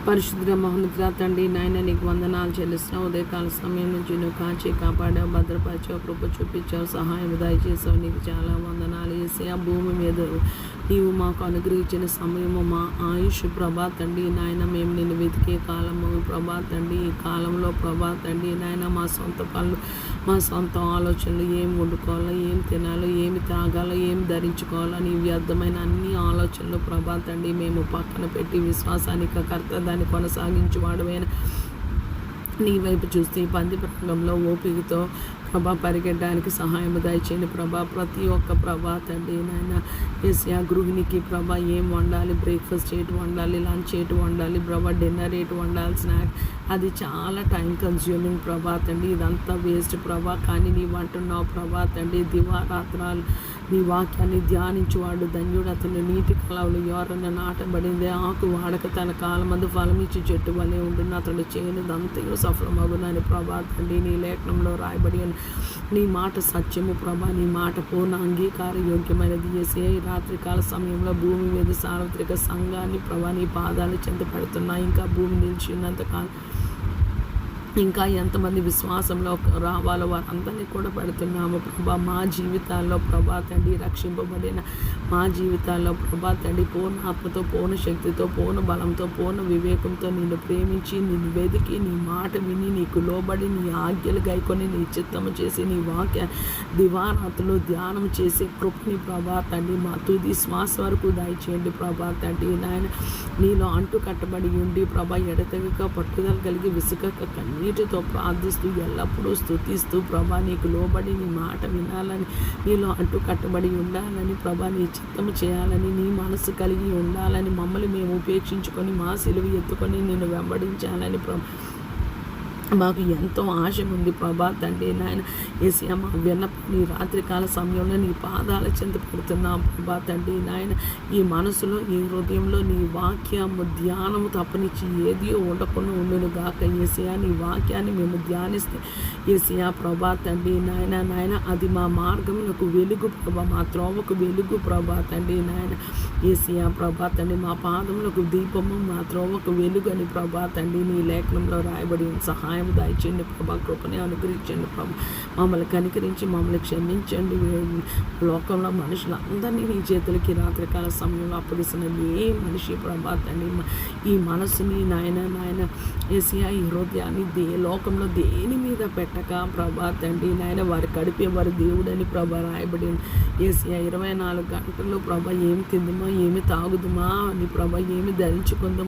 పరిశుద్ధ మహోన్నతుడా తండ్రి నాయన నీకు వందనాలు చెల్లిస్తున్నావు. ఉదయకాల సమయం నుంచి నువ్వు కాచి కాపాడావు, భద్రపరిచావు, కృప చూపించావు, సహాయం దయచేసావు. నీకు చాలా వందనాలు యేసయ్యా. భూమి మీద నీవు మాకు అనుగ్రహించిన సమయము మా ఆయుష్ ప్రభా తండ్రి నాయన మేము నిన్ను వెతికే కాలము ప్రభా తండ్రి. ఈ కాలంలో ప్రభా తండ్రి నాయన మా సొంత పనులు, మా సొంత ఆలోచనలు, ఏం వండుకోవాలో, ఏం తినాలో, ఏమి తాగాలో, ఏం ధరించుకోవాలో నీ వ్యర్థమైన అన్ని ఆలోచనలు ప్రభా తండ్రి మేము పక్కన పెట్టి విశ్వాసానికి కర్త దాన్ని కొనసాగించేవాడమైన నీ వైపు చూస్తే ఈ పంది రంగంలో ఓపికతో ప్రభా పరిగెట్టడానికి సహాయం దయచేయండి ప్రభా. ప్రతి ఒక్క ప్రభా తండ్రి నాయన యేసయ్యా గృహిణికి ప్రభా ఏం వండాలి, బ్రేక్ఫాస్ట్ ఏటి వండాలి, లంచ్ ఏటి వండాలి ప్రభా, డిన్నర్ ఏటి వండాలి, స్నాక్, అది చాలా టైం కన్స్యూమింగ్ ప్రభా తండ్రి. ఇదంతా వేస్ట్ ప్రభా. కానీ నీవు అంటున్నావు ప్రభా తండ్రి, దివారాత్రాలు నీ వాక్యాన్ని ధ్యానించువాడు ధన్యుడు, అతను నీటి కాలువలు ఎవరన్నా నాటబడిందే ఆకు వాడక తన కాలమందు ఫలమిచ్చి చెట్టు వలె ఉండును, అతడు చేయనిదంతయు సఫలమగునని ప్రభా తండ్రి నీ లేఖనంలో రాయబడి నీ మాట సత్యము ప్రభా. నీ మాట పూర్ణ అంగీకార యోగ్యమైనది యేసయ్యా. ఈ రాత్రికాల సమయంలో భూమి మీద సార్వత్రిక సంఘాన్ని ప్రభా నీ పాదాలు చెంత పెడుతున్నాయి. ఇంకా భూమి నిలిచి ఉన్నంతకాలం ఇంకా ఎంతమంది విశ్వాసంలో రావాలో వారందరినీ కూడా పెడుతున్నాము ప్రభా. మా జీవితాల్లో ప్రభా తండ్రి రక్షింపబడిన మా జీవితాల్లో ప్రభా తండ్రి పూర్ణ ఆత్మతో, పూర్ణ శక్తితో, పూర్ణ బలంతో, పూర్ణ వివేకంతో నిన్ను ప్రేమించి, నిన్ను వెతికి, నీ మాట విని, నీకు లోబడి, నీ ఆజ్ఞలు గైకొని, నీ చిత్తము చేసి, నీ వాక్య దివారాత్రులు ధ్యానం చేసే కృపని ప్రభా తండ్రి మా తుది శ్వాస వరకు దయచేయండి ప్రభా తండ్రి నాయన. నీలో అంటు కట్టబడి ఉండి ప్రభా ఎడతెగక పట్టుదల కలిగి విసుగక నీటితో ప్రార్థిస్తూ ఎల్లప్పుడూ స్తుతిస్తూ ప్రభా నీకు లోబడి నీ మాట వినాలని, నీలో అంటూ కట్టబడి ఉండాలని ప్రభా, నీ చిత్తము చేయాలని, నీ మనసు కలిగి ఉండాలని, మమ్మల్ని మేము ఉపేక్షించుకొని మా సిలువ ఎత్తుకొని నిన్ను వెంబడించాలని ప్రభా మాకు ఎంతో ఆశ ఉంది ప్రభా తండ్రి నాయన యేసయ్యా. మా విన్నపని రాత్రికాల సమయంలో నీ పాదాల చెంత పెడుతున్నాం ప్రభా తండ్రి నాయన. ఈ మనసులో, ఈ హృదయంలో నీ వాక్యము ధ్యానము తప్పనిచ్చి ఏది ఉండకుండా ఉండును గాక యేసయ్యా. నీ వాక్యాన్ని మేము ధ్యానిస్తే యేసయ్యా ప్రభా తండ్రి నాయన అది మా మార్గములకు వెలుగు ప్రభా, మా త్రోవకు వెలుగు ప్రభా తండ్రి నాయన యేసయ్యా ప్రభా తండ్రి. మా పాదములకు దీపము, మా త్రోవకు వెలుగు అని ప్రభా తండ్రి నీ లేఖనంలో రాయబడి సహాయం దయచేయండి ప్రభా. కృపని అనుగ్రహించండి ప్రభా. మమ్మల్ని కనికరించి మమ్మల్ని క్షమించండి. లోకంలో మనుషులందరినీ నీ చేతులకి రాత్రికాల సమయంలో అప్పగిస్తున్న ఏ మనిషి ప్రభా తండ్రి ఈ మనసుని నాయన యేసయ్యా ఈ హృదయాన్ని లోకంలో దేని మీద పెట్టక ప్రభా తండ్రి నాయన వారి కడిపే వారి దేవుడని ప్రభా రాయబడి యేసయ్యా. 24 గంటలు ప్రభా ఏమి తిందుమా, ఏమి తాగుదుమా అని ప్రభా, ఏమి ధరించుకుందాం